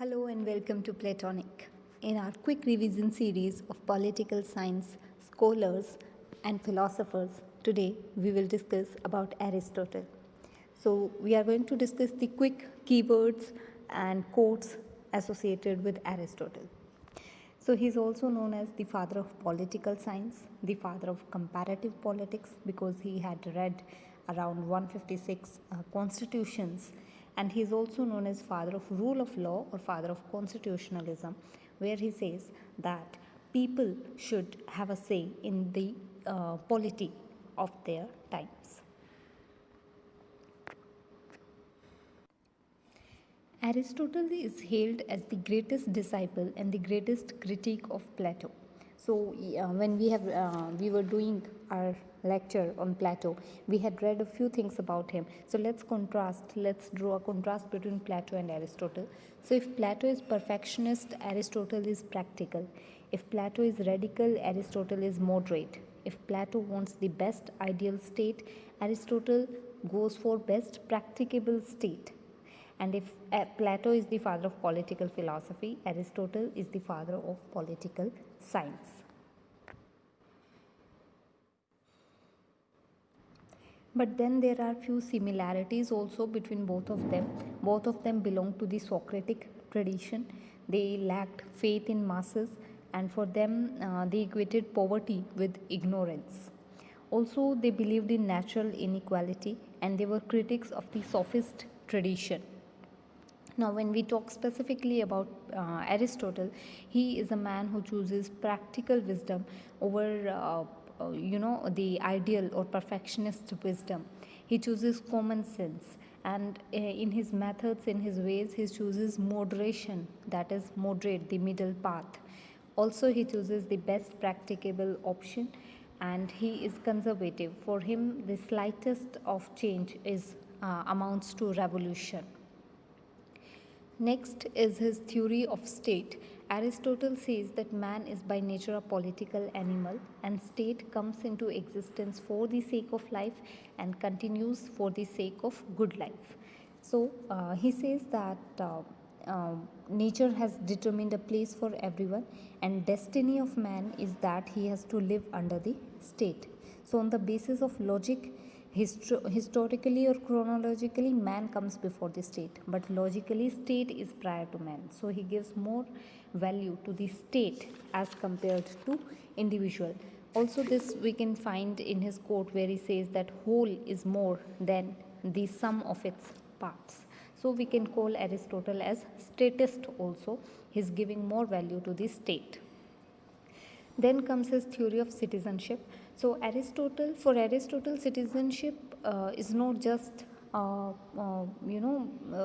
Hello and welcome to Playtonic. In our quick revision series of political science scholars and philosophers, today we will discuss about Aristotle. So we are going to discuss the quick keywords and quotes associated with Aristotle. So he is also known as the father of political science, the father of comparative politics, because he had read around 156 constitutions, and he is also known as father of rule of law or father of constitutionalism, where he says that people should have a say in the polity of their times. Aristotle is hailed as the greatest disciple and the greatest critique of Plato. So when we were doing our lecture on Plato, we had read a few things about him. So let's draw a contrast between Plato and Aristotle. So if Plato is perfectionist, Aristotle is practical. If Plato is radical, Aristotle is moderate. If Plato wants the best ideal state, Aristotle goes for best practicable state. And if Plato is the father of political philosophy, Aristotle is the father of political science. But then there are few similarities also between both of them. Both of them belong to the Socratic tradition. They lacked faith in masses, and for them they equated poverty with ignorance. Also, they believed in natural inequality, and they were critics of the sophist tradition. Now, when we talk specifically about Aristotle, he is a man who chooses practical wisdom over the ideal or perfectionist wisdom. He chooses common sense, and in his methods, in his ways, he chooses moderation, that is moderate, the middle path. Also, he chooses the best practicable option, and he is conservative. For him, the slightest of change is amounts to revolution. Next is his theory of state. Aristotle says that man is by nature a political animal, and state comes into existence for the sake of life and continues for the sake of good life. So he says that nature has determined a place for everyone, and destiny of man is that he has to live under the state. So on the basis of logic, historically or chronologically, man comes before the state, but logically state is prior to man. So he gives more value to the state as compared to individual. Also, this we can find in his quote where he says that whole is more than the sum of its parts. So we can call Aristotle as statist also. He's giving more value to the state. Then comes his theory of citizenship. So for Aristotle, citizenship is not just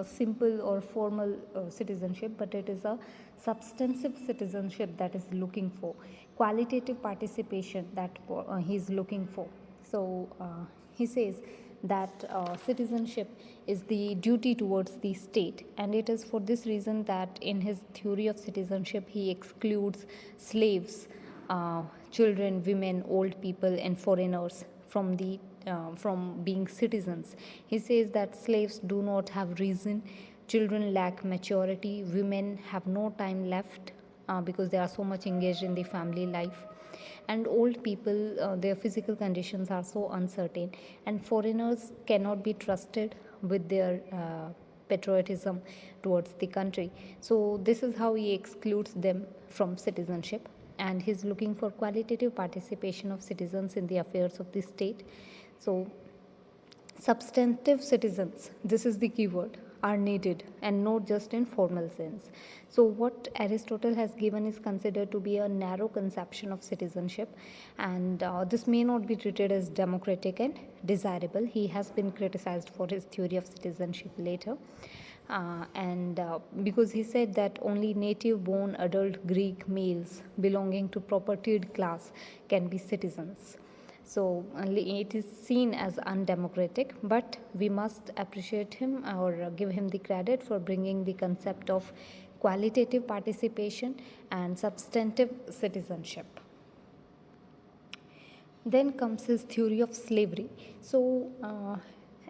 simple or formal citizenship, but it is a substantive citizenship that is looking for qualitative participation that he is looking for. So he says that citizenship is the duty towards the state, and it is for this reason that in his theory of citizenship he excludes slaves, children, women, old people, and foreigners from being citizens. He says that slaves do not have reason, children lack maturity, women have no time left because they are so much engaged in the family life, and old people, their physical conditions are so uncertain, and foreigners cannot be trusted with their patriotism towards the country. So this is how he excludes them from citizenship, and he's looking for qualitative participation of citizens in the affairs of the state. So substantive citizens, this is the keyword, are needed, and not just in formal sense. So what Aristotle has given is considered to be a narrow conception of citizenship, and this may not be treated as democratic and desirable. He has been criticized for his theory of citizenship later. Because he said that only native born adult Greek males belonging to propertied class can be citizens. So it is seen as undemocratic, but we must appreciate him or give him the credit for bringing the concept of qualitative participation and substantive citizenship. Then comes his theory of slavery. So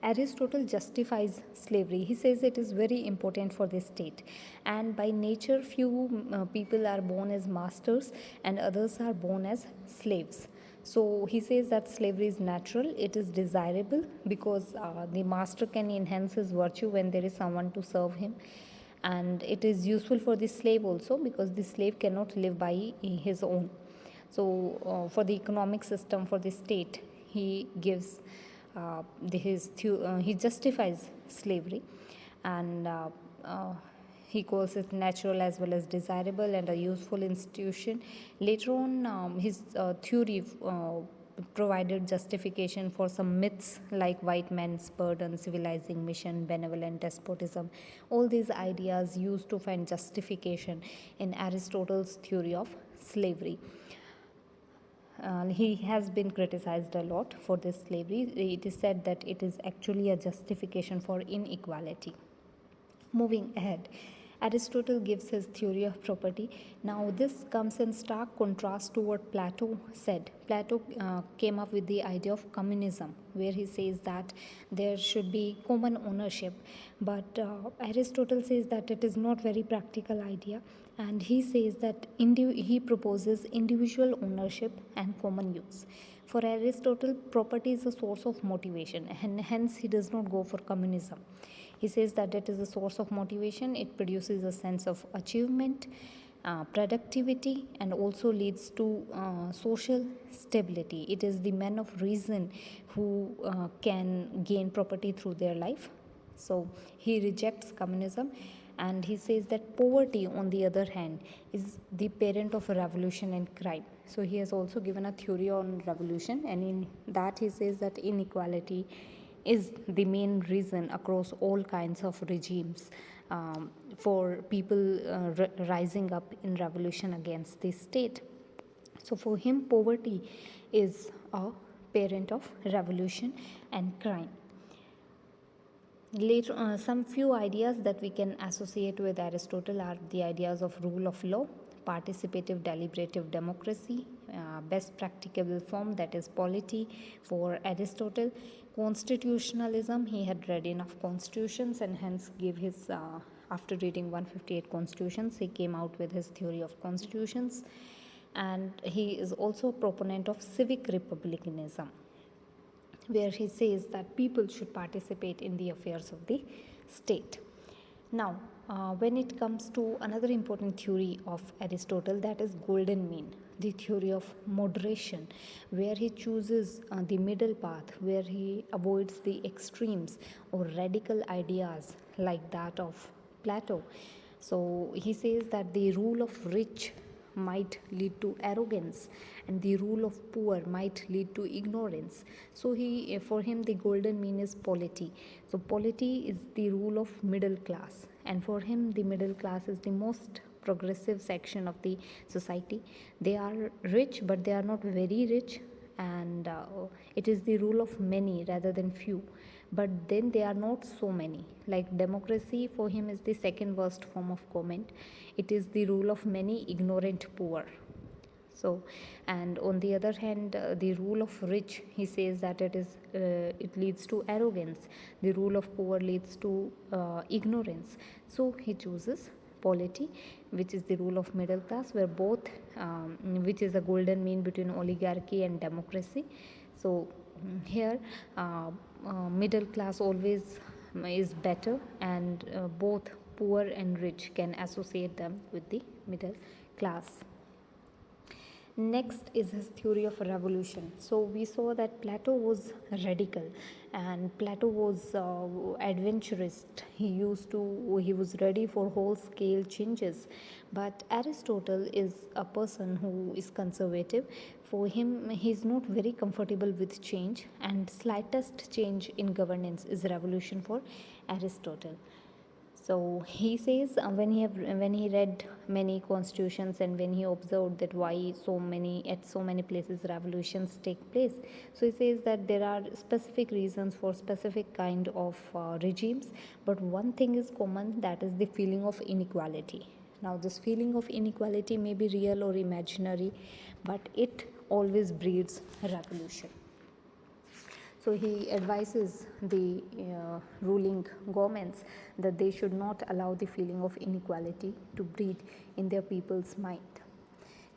Aristotle justifies slavery. He says it is very important for the state, and by nature few people are born as masters and others are born as slaves. So he says that slavery is natural, it is desirable because the master can enhance his virtue when there is someone to serve him, and it is useful for the slave also because the slave cannot live by his own. So for the economic system, for the state, he gives he justifies slavery, and he calls it natural as well as desirable and a useful institution. Later on, his theory provided justification for some myths like white man's burden, civilizing mission, benevolent despotism. All these ideas used to find justification in Aristotle's theory of slavery. He has been criticized a lot for this slavery. It is said that it is actually a justification for inequality. Moving ahead, Aristotle gives his theory of property. Now, this comes in stark contrast to what Plato said. Plato came up with the idea of communism, where he says that there should be common ownership. But Aristotle says that it is not very practical idea, and he says that he proposes individual ownership and common use. For Aristotle, property is a source of motivation, and hence he does not go for communism. He says that it is a source of motivation, it produces a sense of achievement, productivity, and also leads to social stability. It is the men of reason who can gain property through their life. So he rejects communism, and he says that poverty, on the other hand, is the parent of revolution and crime. So he has also given a theory on revolution, and in that he says that inequality is the main reason across all kinds of regimes for people rising up in revolution against the state. So for him, poverty is a parent of revolution and crime. Later, some few ideas that we can associate with Aristotle are the ideas of rule of law, participative deliberative democracy, best practicable form, that is polity for Aristotle, constitutionalism. He had read enough constitutions and hence gave his after reading 158 constitutions, he came out with his theory of constitutions. And he is also a proponent of civic republicanism, where he says that people should participate in the affairs of the state. Now, when it comes to another important theory of Aristotle, that is golden mean, the theory of moderation, where he chooses the middle path, where he avoids the extremes or radical ideas like that of Plato. So he says that the rule of rich might lead to arrogance and the rule of poor might lead to ignorance. So for him the golden mean is polity. So polity is the rule of middle class, and for him the middle class is the most progressive section of the society. They are rich but they are not very rich, and it is the rule of many rather than few, but then they are not so many. Like democracy for him is the second worst form of government. It is the rule of many, ignorant poor. So, and on the other hand, the rule of rich, he says that it leads to arrogance. The rule of poor leads to ignorance. So he chooses polity, which is the rule of middle class, where both, which is a golden mean between oligarchy and democracy. So here, middle class always is better, and both poor and rich can associate them with the middle class. Next is his theory of revolution. So we saw that Plato was radical and Plato was adventurous. He was ready for whole scale changes. But Aristotle is a person who is conservative. For him, he is not very comfortable with change, and slightest change in governance is revolution for Aristotle. So he says when he read many constitutions and when he observed that why at so many places revolutions take place, so he says that there are specific reasons for specific kind of regimes, but one thing is common, that is the feeling of inequality. Now this feeling of inequality may be real or imaginary, but it always breeds revolution. So he advises the ruling governments that they should not allow the feeling of inequality to breed in their people's mind.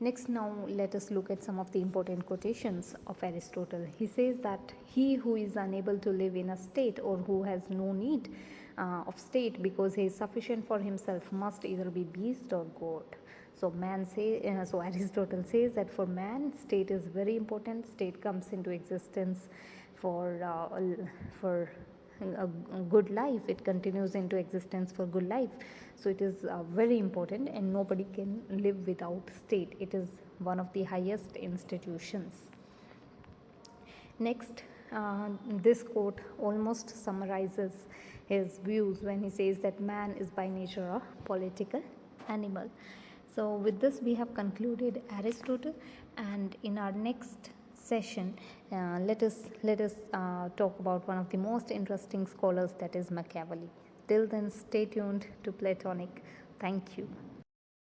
Next, now let us look at some of the important quotations of Aristotle. He says that he who is unable to live in a state, or who has no need of state because he is sufficient for himself, must either be beast or god. So so Aristotle says that for man, state is very important. State comes into existence for a good life. It continues into existence for good life. So it is very important, and nobody can live without state. It is one of the highest institutions. Next, this quote almost summarizes his views when he says that man is by nature a political animal. So with this we have concluded Aristotle, and in our next session let us talk about one of the most interesting scholars, that is Machiavelli. Till then, stay tuned to Playtonic. Thank you.